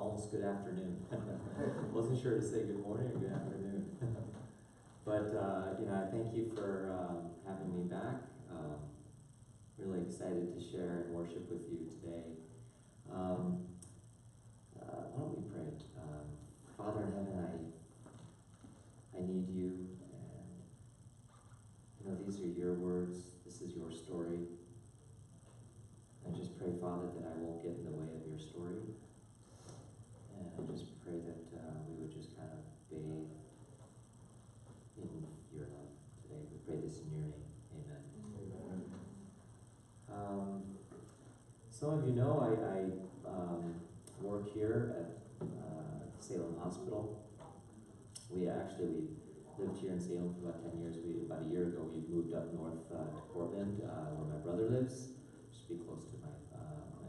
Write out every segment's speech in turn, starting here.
almost good afternoon. Wasn't sure to say good morning or good afternoon. But, I thank you for having me back. Really excited to share and worship with you today. Why don't we pray? Father in heaven, I need you, and these are your words. This is your story. I just pray, Father, that I won't get in the way of your story. And I just pray that we would just kind of bathe in your love today. We pray this in your name. Amen. Some of you know I work here at Salem Hospital. We lived here in Salem for about 10 years. About a year ago, we moved up north to Portland, where my brother lives, just to be close to my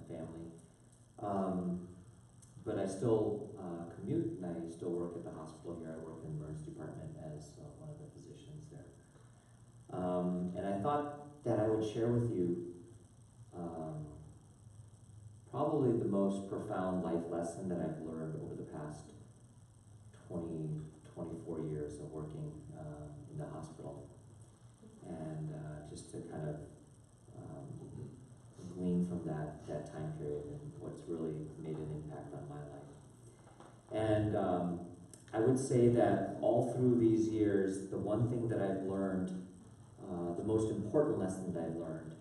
family. But I still commute, and I still work at the hospital here. I work in the emergency department as one of the physicians there. And I thought that I would share with you probably the most profound life lesson that I've learned over the past 24 years of working in the hospital. And just to kind of glean from that time period and what's really made an impact on my life. And I would say that all through these years, the one thing that I've learned, the most important lesson that I've learned,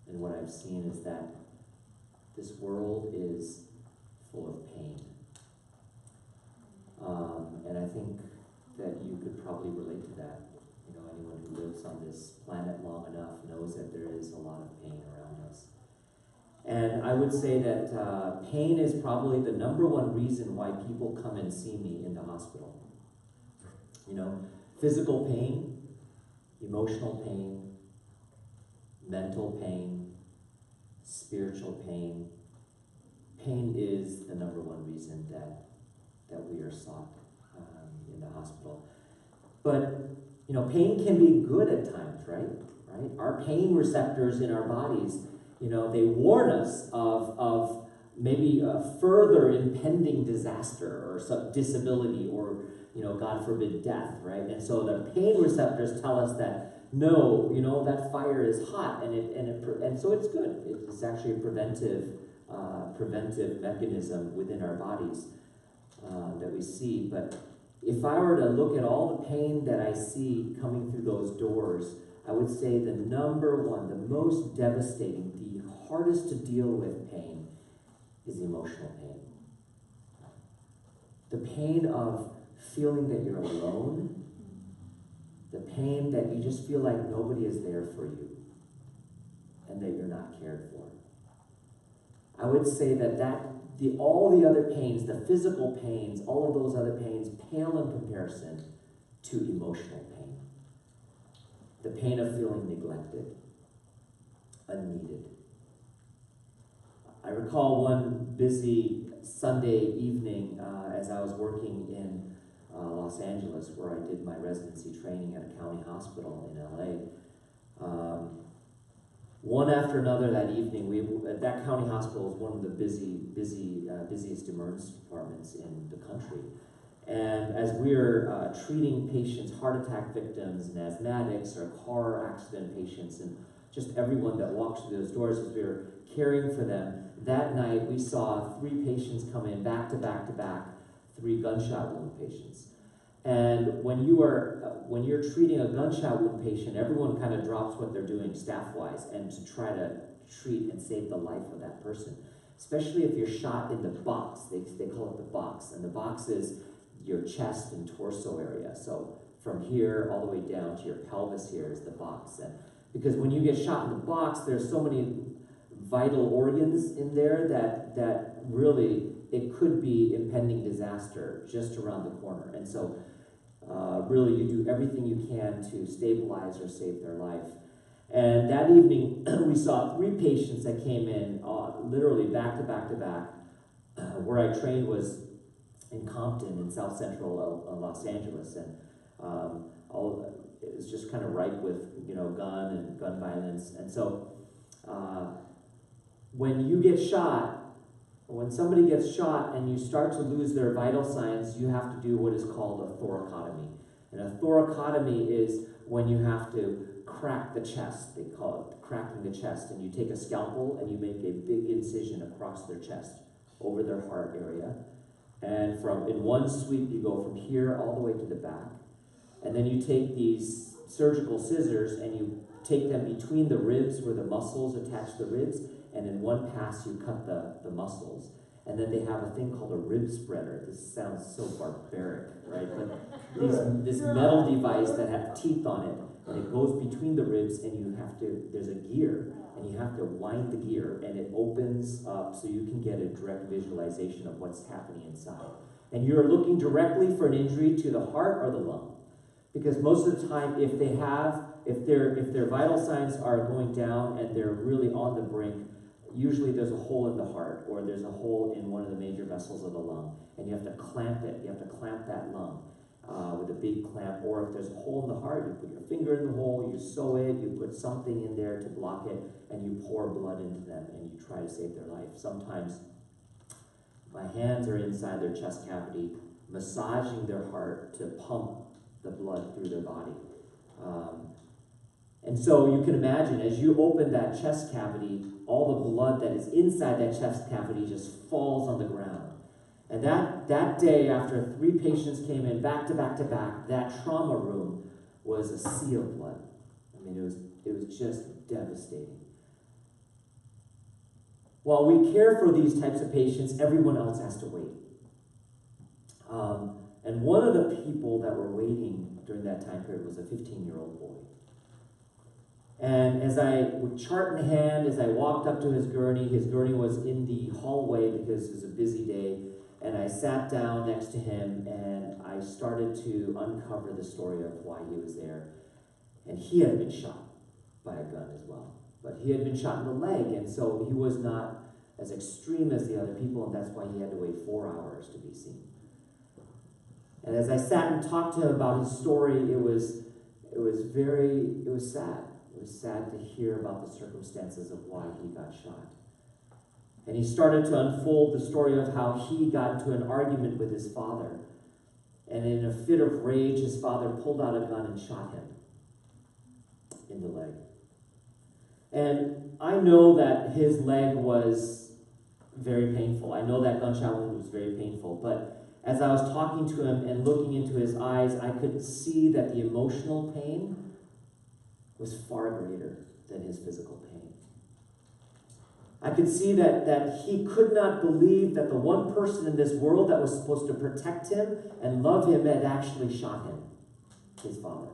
and what I've seen is that this world is full of pain. And I think that you could probably relate to that. Anyone who lives on this planet long enough knows that there is a lot of pain around us. And I would say that pain is probably the number one reason why people come and see me in the hospital. Physical pain, emotional pain, mental pain, spiritual pain. Pain is the number one reason that we are sought in the hospital. But pain can be good at times, right? Our pain receptors in our bodies, they warn us of maybe a further impending disaster or some disability or, God forbid, death, right? And so the pain receptors tell us that, no, that fire is hot, and so it's good. It's actually a preventive mechanism within our bodies that we see. But if I were to look at all the pain that I see coming through those doors, I would say the number one, the most devastating, the hardest to deal with pain is emotional pain. The pain of feeling that you're alone, the pain that you just feel like nobody is there for you and that you're not cared for. I would say that all the other pains, the physical pains, all of those other pains pale in comparison to emotional pain. The pain of feeling neglected, unneeded. I recall one busy Sunday evening as I was working in Los Angeles, where I did my residency training at a county hospital in LA. One after another that evening, that county hospital is one of the busiest emergency departments in the country. And as we were treating patients, heart attack victims and asthmatics or car accident patients and just everyone that walks through those doors, as we were caring for them, that night we saw 3 patients come in back to back to back, 3 gunshot wound patients. And when you're treating a gunshot wound patient, everyone kind of drops what they're doing staff-wise and to try to treat and save the life of that person. Especially if you're shot in the box. They call it the box. And the box is your chest and torso area. So from here all the way down to your pelvis here is the box. And because when you get shot in the box, there's so many vital organs in there that really it could be impending disaster just around the corner. And so really you do everything you can to stabilize or save their life. And that evening we saw 3 patients that came in literally back to back to back. Where I trained was in Compton in South Central Los Angeles, and it was just kind of ripe with gun violence. And so when you get shot, When somebody gets shot and you start to lose their vital signs, you have to do what is called a thoracotomy. And a thoracotomy is when you have to crack the chest. They call it cracking the chest. And you take a scalpel and you make a big incision across their chest, over their heart area. And in one sweep, you go from here all the way to the back. And then you take these surgical scissors and you take them between the ribs where the muscles attach the ribs, and in one pass you cut the muscles. And then they have a thing called a rib spreader. This sounds so barbaric, right? But this metal device that has teeth on it, and it goes between the ribs, and there's a gear, and you have to wind the gear, and it opens up so you can get a direct visualization of what's happening inside. And you're looking directly for an injury to the heart or the lung. Because most of the time, if their vital signs are going down and they're really on the brink, usually there's a hole in the heart, or there's a hole in one of the major vessels of the lung, and you have to clamp it. You have to clamp that lung with a big clamp. Or if there's a hole in the heart, you put your finger in the hole, you sew it, you put something in there to block it, and you pour blood into them, and you try to save their life. Sometimes my hands are inside their chest cavity, massaging their heart to pump the blood through their body. And so you can imagine, as you open that chest cavity, all the blood that is inside that chest cavity just falls on the ground. And that day, after 3 patients came in back to back to back, that trauma room was a sea of blood. I mean, it was just devastating. While we care for these types of patients, everyone else has to wait. And one of the people that were waiting during that time period was a 15-year-old boy. And as with chart in hand, as I walked up to his gurney was in the hallway because it was a busy day, and I sat down next to him and I started to uncover the story of why he was there. And he had been shot by a gun as well. But he had been shot in the leg, and so he was not as extreme as the other people, and that's why he had to wait 4 hours to be seen. And as I sat and talked to him about his story, it was sad. It was sad to hear about the circumstances of why he got shot. And he started to unfold the story of how he got into an argument with his father. And in a fit of rage, his father pulled out a gun and shot him in the leg. And I know that his leg was very painful. I know that gunshot wound was very painful. But as I was talking to him and looking into his eyes, I could see that the emotional pain was far greater than his physical pain. I could see that he could not believe that the one person in this world that was supposed to protect him and love him had actually shot him, his father.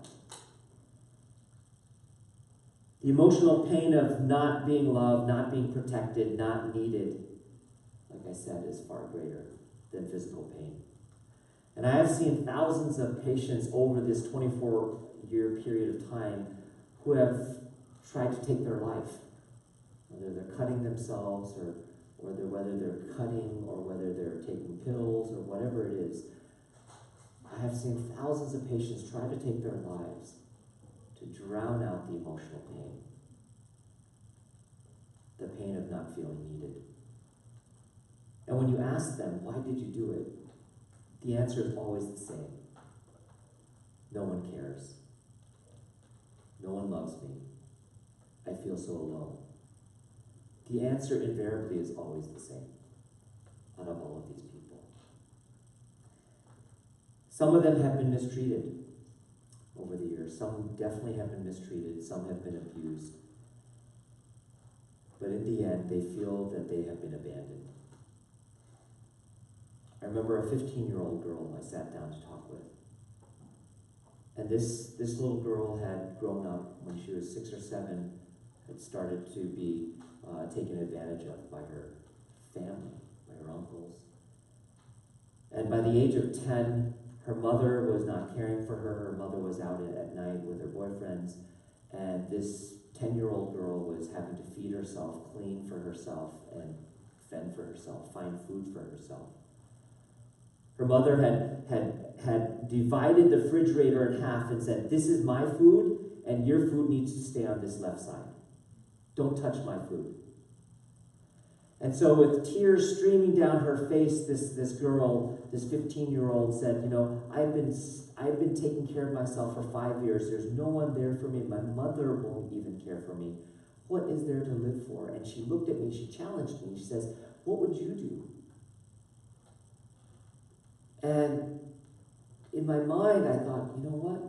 The emotional pain of not being loved, not being protected, not needed, like I said, is far greater than physical pain. And I have seen thousands of patients over this 24-year period of time who have tried to take their life, whether they're cutting themselves or whether they're cutting or whether they're taking pills or whatever it is. I have seen thousands of patients try to take their lives to drown out the emotional pain, the pain of not feeling needed. And when you ask them, why did you do it? The answer is always the same. No one cares. No one loves me. I feel so alone. The answer invariably is always the same out of all of these people. Some of them have been mistreated over the years. Some definitely have been mistreated. Some have been abused. But in the end, they feel that they have been abandoned. I remember a 15-year-old girl I sat down to talk with. And this little girl had grown up when she was 6 or 7, had started to be taken advantage of by her family, by her uncles. And by the age of 10, her mother was not caring for her. Her mother was out at night with her boyfriends. And this 10-year-old girl was having to feed herself, clean for herself, and fend for herself, find food for herself. Her mother had divided the refrigerator in half and said, "This is my food, and your food needs to stay on this left side. Don't touch my food." And so with tears streaming down her face, this girl, this 15-year-old said, you know, I've been taking care of myself for 5 years. There's no one there for me. My mother won't even care for me. What is there to live for? And she looked at me, she challenged me. She says, what would you do? And in my mind, I thought, you know what?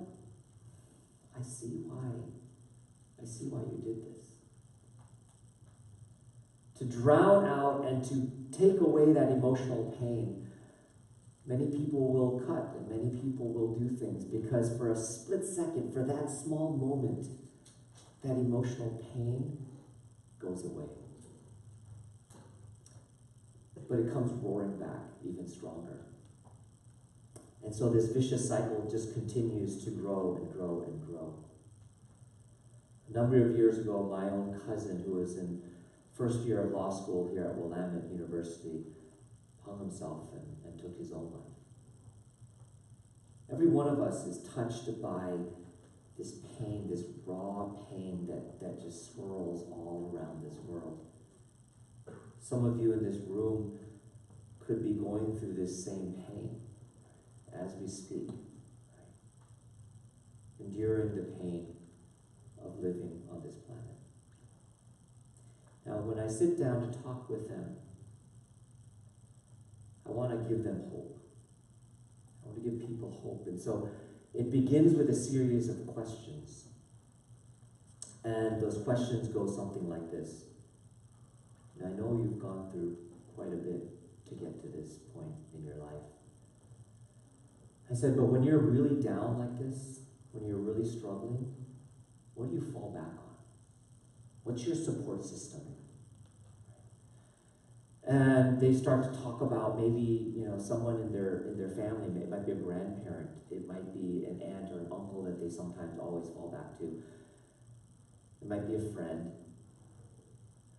I see why. I see why you did this. To drown out and to take away that emotional pain, many people will cut and many people will do things because for a split second, for that small moment, that emotional pain goes away. But it comes roaring back even stronger. And so this vicious cycle just continues to grow and grow and grow. A number of years ago, my own cousin, who was in first year of law school here at Willamette University, hung himself and took his own life. Every one of us is touched by this pain, this raw pain that just swirls all around this world. Some of you in this room could be going through this same pain as we speak, enduring the pain of living on this planet. Now, when I sit down to talk with them, I want to give them hope. I want to give people hope. And so it begins with a series of questions. And those questions go something like this. And I know you've gone through quite a bit to get to this point in your life. I said, but when you're really down like this, when you're really struggling, what do you fall back on? What's your support system? And they start to talk about maybe, you know, someone in their family. It might be a grandparent. It might be an aunt or an uncle that they sometimes always fall back to. It might be a friend.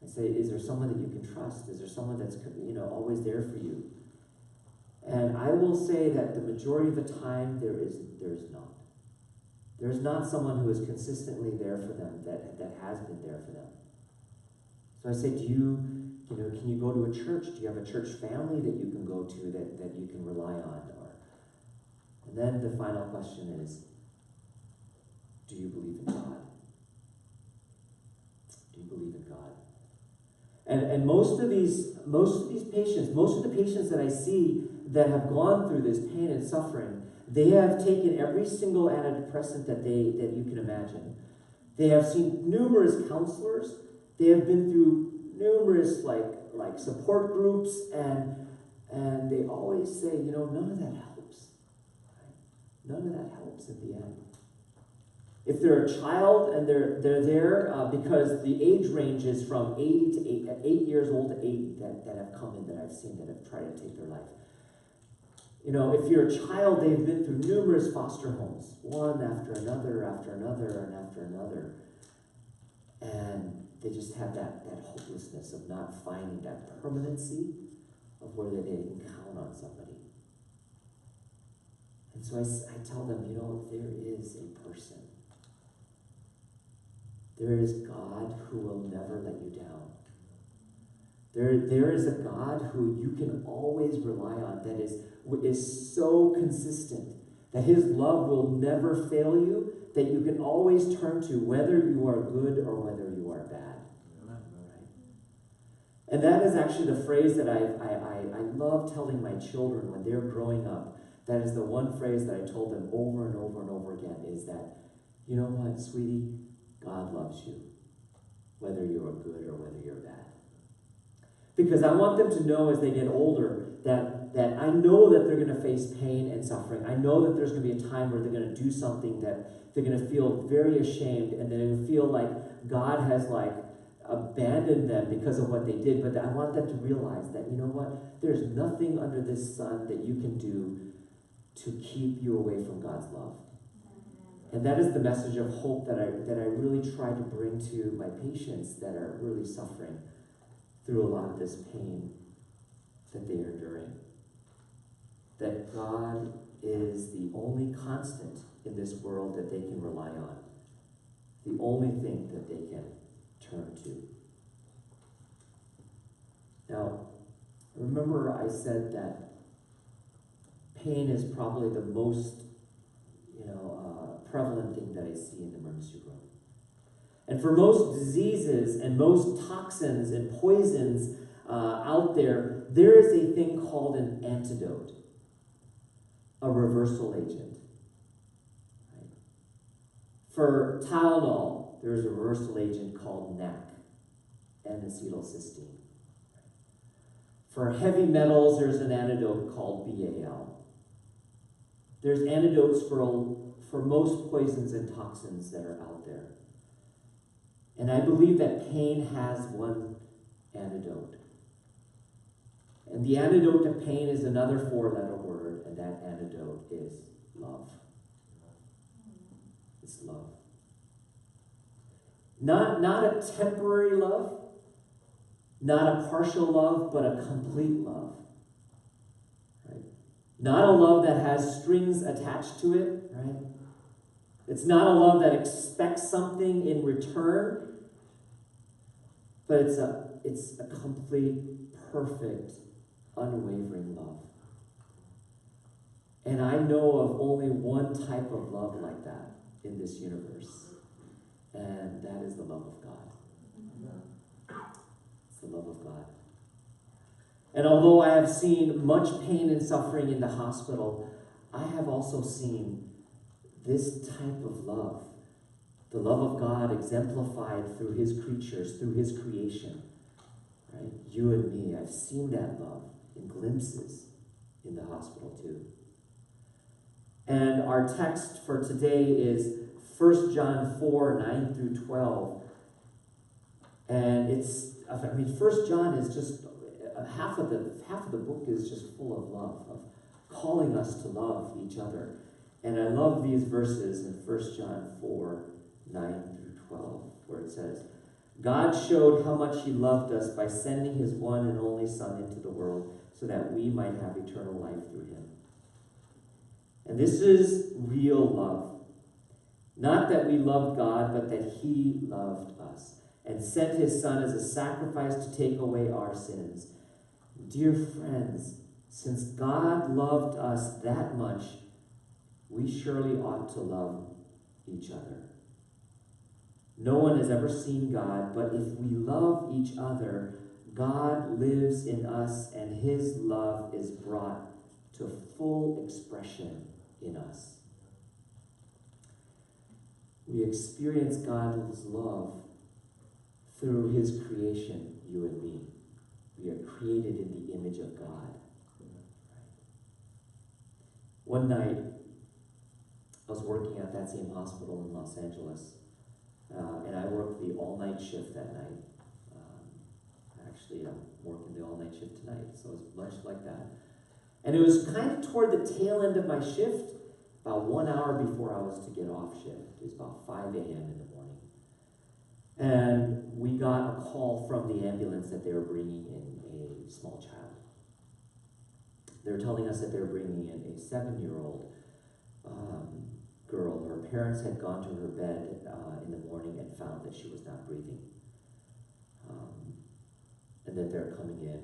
I say, is there someone that you can trust? Is there someone that's, you know, always there for you? And I will say that the majority of the time there is not. There's not someone who is consistently there for them that has been there for them. So I say, can you go to a church? Do you have a church family that you can go to that you can rely on? And then the final question is, do you believe in God? Do you believe in God? And most of these patients, most of the patients that I see that have gone through this pain and suffering, they have taken every single antidepressant that you can imagine. They have seen numerous counselors. They have been through numerous like support groups, and they always say, you know, none of that helps. Right? None of that helps at the end. If they're a child and they're there because the age range is from 8 years old to 80 that have come in that I've seen that have tried to take their life. You know, if you're a child, they've been through numerous foster homes, one after another, and after another. And they just have that hopelessness of not finding that permanency of where they can count on somebody. And so I tell them, you know, there is a person. There is God who will never let you down. There is a God who you can always rely on, that is so consistent, that his love will never fail you, that you can always turn to whether you are good or whether you are bad. Right? And that is actually the phrase that I love telling my children when they're growing up. That is the one phrase that I told them over and over and over again, is that, you know what, sweetie, God loves you, whether you are good or whether you're bad. Because I want them to know as they get older that I know that they're going to face pain and suffering. I know that there's going to be a time where they're going to do something that they're going to feel very ashamed, and they're going to feel like God has abandoned them because of what they did. But I want them to realize that, you know what, there's nothing under this sun that you can do to keep you away from God's love. And that is the message of hope that I really try to bring to my patients that are really suffering through a lot of this pain that they are enduring. That God is the only constant in this world that they can rely on. The only thing that they can turn to. Now, remember I said that pain is probably the most, prevalent thing that I see in the emergency room. And for most diseases and most toxins and poisons out there, there is a thing called an antidote, a reversal agent. Right? For Tylenol, there's a reversal agent called NAC, N-acetylcysteine. For heavy metals, there's an antidote called BAL. There's antidotes for most poisons and toxins that are out there. And I believe that pain has one antidote. And the antidote to pain is another 4-letter word, and that antidote is love. It's love. Not a temporary love, not a partial love, but a complete love. Right? Not a love that has strings attached to it, right? It's not a love that expects something in return, but it's a complete, perfect, unwavering love. And I know of only one type of love like that in this universe, and that is the love of God. It's the love of God. And although I have seen much pain and suffering in the hospital, I have also seen this type of love, the love of God exemplified through his creatures, through his creation. Right? You and me, I've seen that love in glimpses in the hospital too. And our text for today is 1 John 4, 9 through 12. And 1 John is just, half of the book is just full of love, of calling us to love each other. And I love these verses in 1 John 4, 9 through 12, where it says, God showed how much he loved us by sending his one and only Son into the world so that we might have eternal life through him. And this is real love. Not that we loved God, but that he loved us and sent his Son as a sacrifice to take away our sins. Dear friends, since God loved us that much, we surely ought to love each other. No one has ever seen God, but if we love each other, God lives in us and his love is brought to full expression in us. We experience God's love through his creation, you and me. We are created in the image of God. One night, I was working at that same hospital in Los Angeles, and I worked the all-night shift that night. Actually, I'm working the all-night shift tonight, so it was much like that. And it was kind of toward the tail end of my shift, about 1 hour before I was to get off shift. It was about 5 a.m. in the morning. And we got a call from the ambulance that they were bringing in a small child. They were telling us that they were bringing in a 7-year-old girl. Her parents had gone to her bed in the morning and found that she was not breathing. And that they're coming in.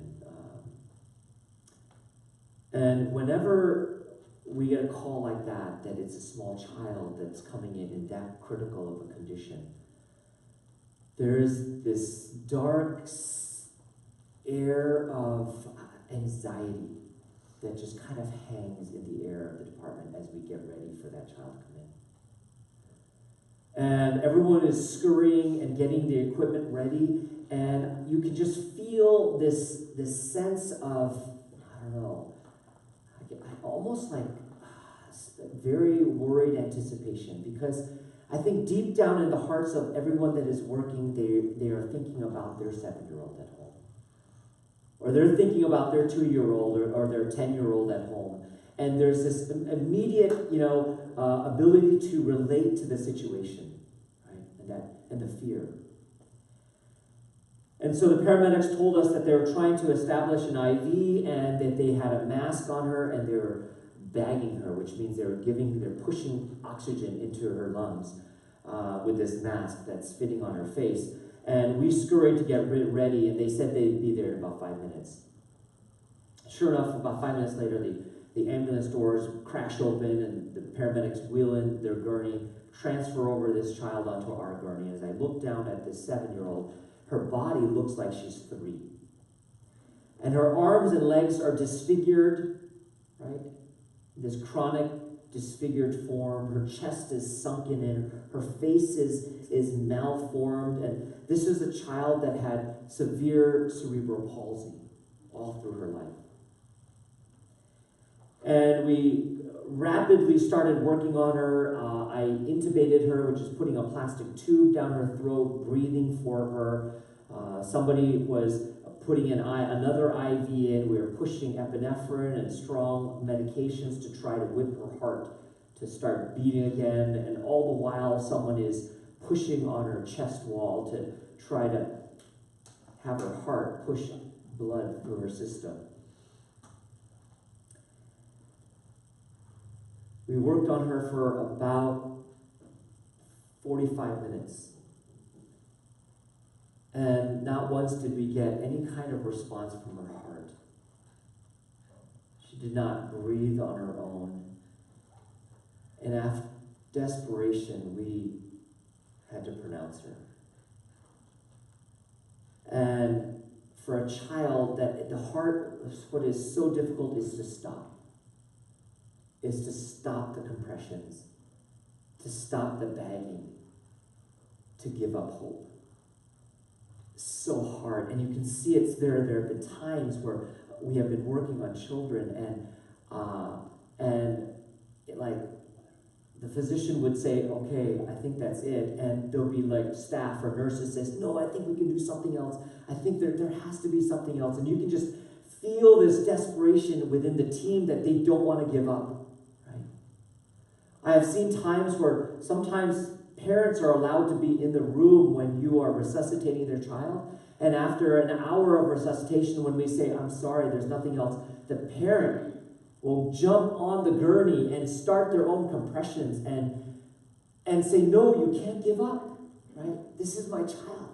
And whenever we get a call like that, that it's a small child that's coming in that critical of a condition, there's this dark air of anxiety that just kind of hangs in the air of the department as we get ready for that child to come in. And everyone is scurrying and getting the equipment ready, and you can just feel this sense of, I don't know, almost like very worried anticipation, because I think deep down in the hearts of everyone that is working, they are thinking about their 7-year-old at home. Or they're thinking about their 2-year-old or their 10-year-old at home. And there's this immediate, ability to relate to the situation, right? And the fear. And so the paramedics told us that they were trying to establish an IV and that they had a mask on her and they were bagging her, which means they're pushing oxygen into her lungs with this mask that's fitting on her face. And we scurried to get ready, and they said they'd be there in about 5 minutes. Sure enough, about 5 minutes later, the ambulance doors crash open, and the paramedics wheel in their gurney, transfer over this child onto our gurney. As I look down at this 7-year-old, her body looks like she's 3. And her arms and legs are disfigured, right? This chronic disfigured form. Her chest is sunken in. Her face is malformed. And this is a child that had severe cerebral palsy all through her life. And we rapidly started working on her. I intubated her, which is putting a plastic tube down her throat, breathing for her. Somebody was putting another IV in. We were pushing epinephrine and strong medications to try to whip her heart to start beating again. And all the while, someone is pushing on her chest wall to try to have her heart push blood through her system. We worked on her for about 45 minutes. And not once did we get any kind of response from her heart. She did not breathe on her own. And after desperation, we had to pronounce her. And for a child, that the heart, what is so difficult is to stop the compressions, to stop the bagging, to give up hope. So hard, and you can see it's there. There have been times where we have been working on children, and like the physician would say, "Okay, I think that's it," and there'll be like staff or nurses says, "No, I think we can do something else. I think there has to be something else," and you can just feel this desperation within the team that they don't want to give up. Right? I have seen times where sometimes parents are allowed to be in the room when you are resuscitating their child. And after an hour of resuscitation, when we say, "I'm sorry, there's nothing else," the parent will jump on the gurney and start their own compressions and say, "No, you can't give up, right? This is my child."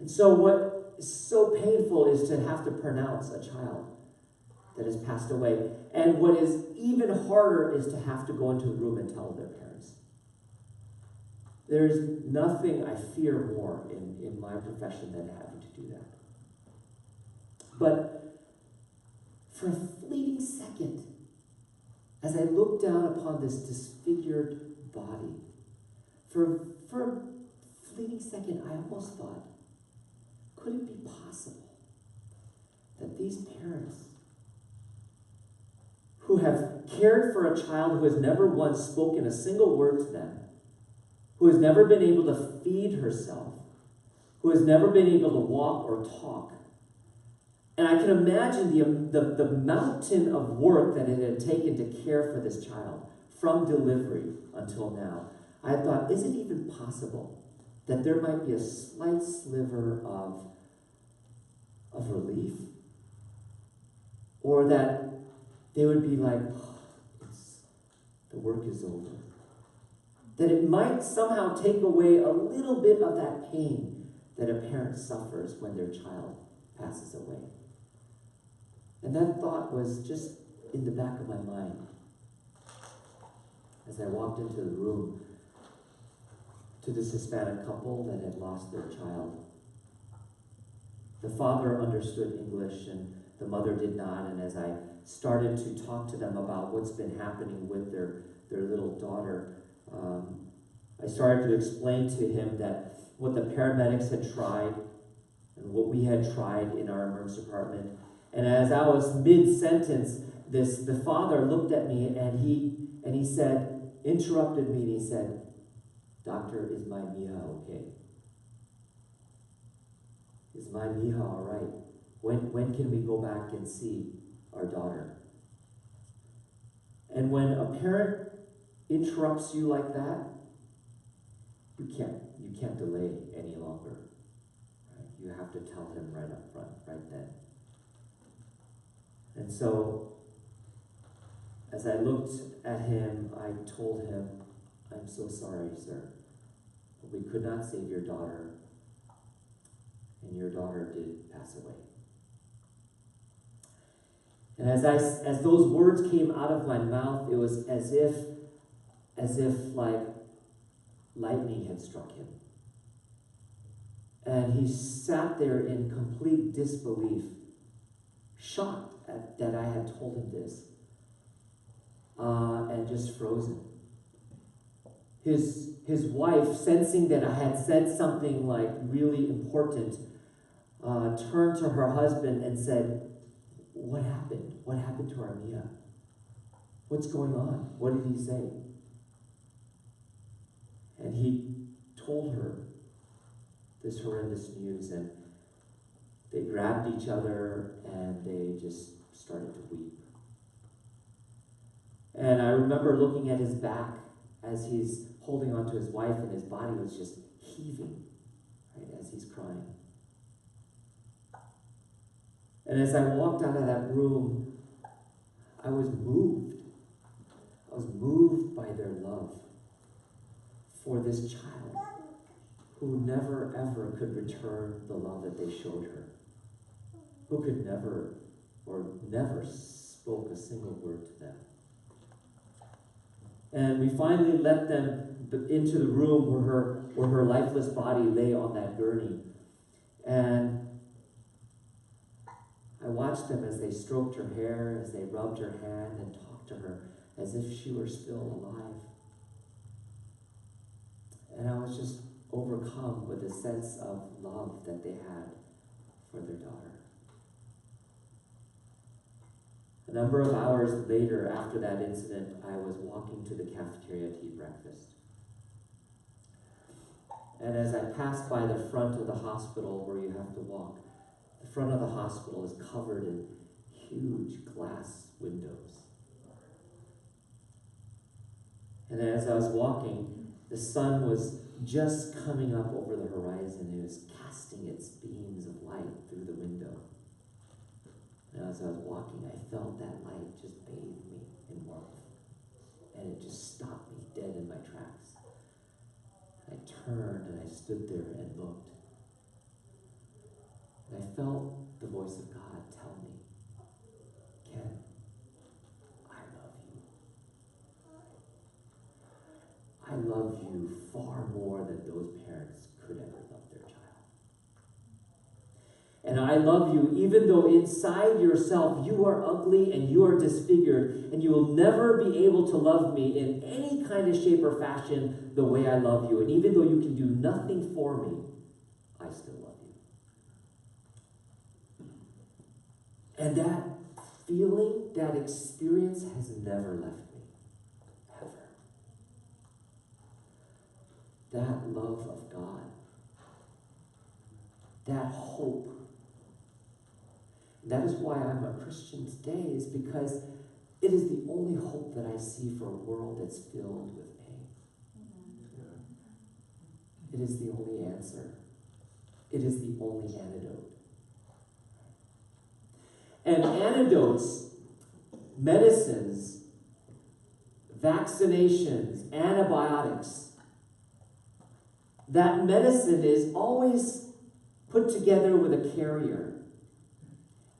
And so what is so painful is to have to pronounce a child that has passed away. And what is even harder is to have to go into a room and tell their parents. There's nothing I fear more in my profession than having to do that. But for a fleeting second, as I looked down upon this disfigured body, for a fleeting second, I almost thought, could it be possible that these parents who have cared for a child who has never once spoken a single word to them, who has never been able to feed herself, who has never been able to walk or talk. And I can imagine the mountain of work that it had taken to care for this child from delivery until now. I thought, is it even possible that there might be a slight sliver of relief? Or that they would be like, "Oh, the work is over." That it might somehow take away a little bit of that pain that a parent suffers when their child passes away. And that thought was just in the back of my mind as I walked into the room to this Hispanic couple that had lost their child. The father understood English and the mother did not, and as I started to talk to them about what's been happening with their little daughter, I started to explain to him that what the paramedics had tried and what we had tried in our emergency department. And as I was mid-sentence, the father looked at me and he said, interrupted me, and he said, "Doctor, is my mija okay? Is my mija all right? When can we go back and see our daughter?" And when a parent interrupts you like that, you can't delay any longer. Right? You have to tell him right up front, right then. And so, as I looked at him, I told him, "I'm so sorry, sir. We could not save your daughter, and your daughter did pass away. And as those words came out of my mouth, it was as if like lightning had struck him. And he sat there in complete disbelief, shocked that I had told him this, and just frozen. His wife, sensing that I had said something like really important, turned to her husband and said, "What happened? What happened to our Mia? What's going on? What did he say?" And he told her this horrendous news, and they grabbed each other and they just started to weep. And I remember looking at his back as he's holding on to his wife, and his body was just heaving, right, as he's crying. And as I walked out of that room, I was moved. I was moved by their love for this child who never, ever could return the love that they showed her, who could never spoke a single word to them. And we finally let them into the room where her lifeless body lay on that gurney. And I watched them as they stroked her hair, as they rubbed her hand and talked to her as if she were still alive. And I was just overcome with a sense of love that they had for their daughter. A number of hours later, after that incident, I was walking to the cafeteria to eat breakfast. And as I passed by the front of the hospital where you have to walk, the front of the hospital is covered in huge glass windows. And as I was walking, the sun was just coming up over the horizon. It was casting its beams of light through the window. And as I was walking, I felt that light just bathe me in warmth. And it just stopped me dead in my tracks. I turned and I stood there and looked. And I felt the voice of God tell me, "Ken, I love you. I love you far more than those parents could ever love their child. And I love you even though inside yourself you are ugly and you are disfigured, and you will never be able to love me in any kind of shape or fashion the way I love you. And even though you can do nothing for me, I still love you." And that feeling, that experience has never left me, ever. That love of God, that hope. That is why I'm a Christian today, is because it is the only hope that I see for a world that's filled with pain. It is the only answer. It is the only antidote. And antidotes, medicines, vaccinations, antibiotics, that medicine is always put together with a carrier.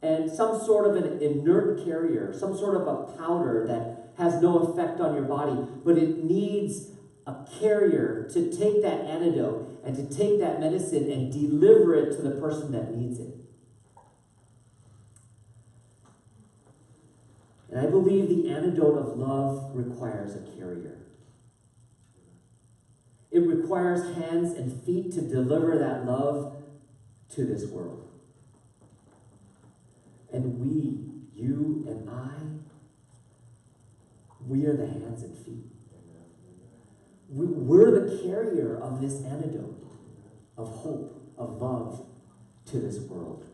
And some sort of an inert carrier, some sort of a powder that has no effect on your body, but it needs a carrier to take that antidote and to take that medicine and deliver it to the person that needs it. And I believe the antidote of love requires a carrier. It requires hands and feet to deliver that love to this world. And we, you and I, we are the hands and feet. We're the carrier of this antidote, of hope, of love to this world.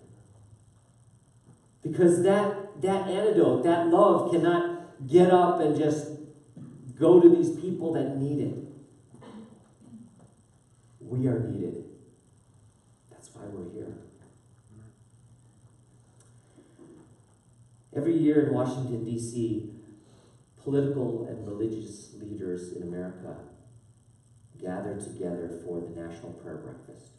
Because that antidote, that love cannot get up and just go to these people that need it. We are needed. That's why we're here. Every year in Washington, D.C., political and religious leaders in America gathered together for the National Prayer Breakfast.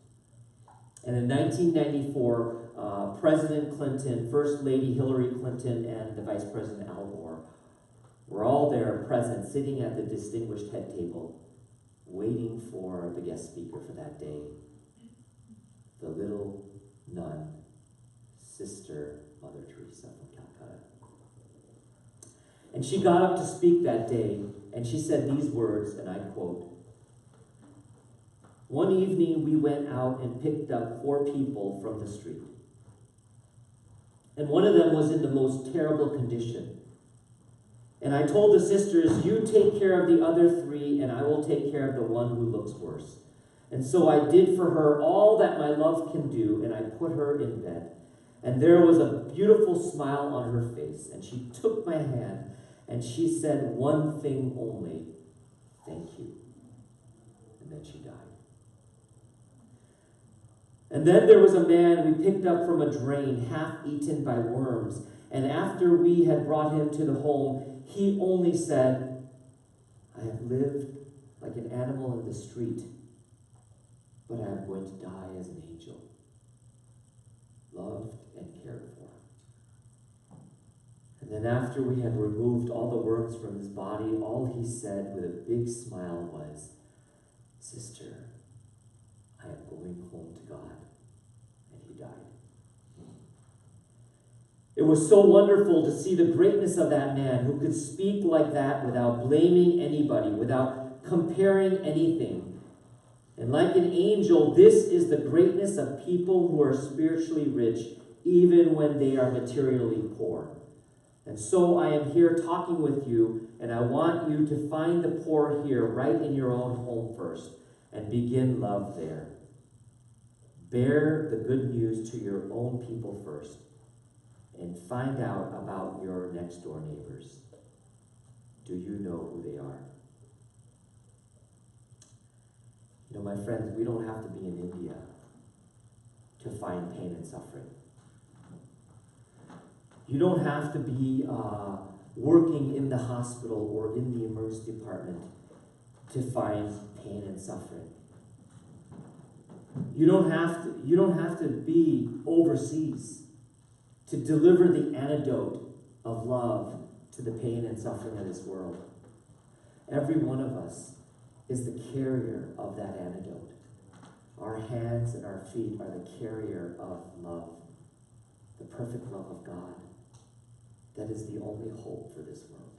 And in 1994, President Clinton, First Lady Hillary Clinton, and the Vice President Al Gore were all there present, sitting at the distinguished head table, waiting for the guest speaker for that day, the little nun, Sister Mother Teresa from Calcutta. And she got up to speak that day, and she said these words, and I quote, "One evening we went out and picked up 4 people from the street. And one of them was in the most terrible condition. And I told the sisters, you take care of the other 3, and I will take care of the one who looks worse. And so I did for her all that my love can do, and I put her in bed. And there was a beautiful smile on her face, and she took my hand, and she said one thing only, thank you. And then she died. And then there was a man we picked up from a drain, half eaten by worms. And after we had brought him to the home, he only said, I have lived like an animal in the street, but I am going to die as an angel, loved and cared for. And then after we had removed all the worms from his body, all he said with a big smile was, Sister, I am going home to God. And he died. It was so wonderful to see the greatness of that man who could speak like that without blaming anybody, without comparing anything. And like an angel, this is the greatness of people who are spiritually rich, even when they are materially poor. And so I am here talking with you, and I want you to find the poor here, right in your own home first, and begin love there. Bear the good news to your own people first, and find out about your next door neighbors. Do you know who they are? You know, my friends, we don't have to be in India to find pain and suffering. You don't have to be working in the hospital or in the emergency department to find pain and suffering. You don't have to be overseas to deliver the antidote of love to the pain and suffering of this world. Every one of us is the carrier of that antidote. Our hands and our feet are the carrier of love, the perfect love of God. That is the only hope for this world.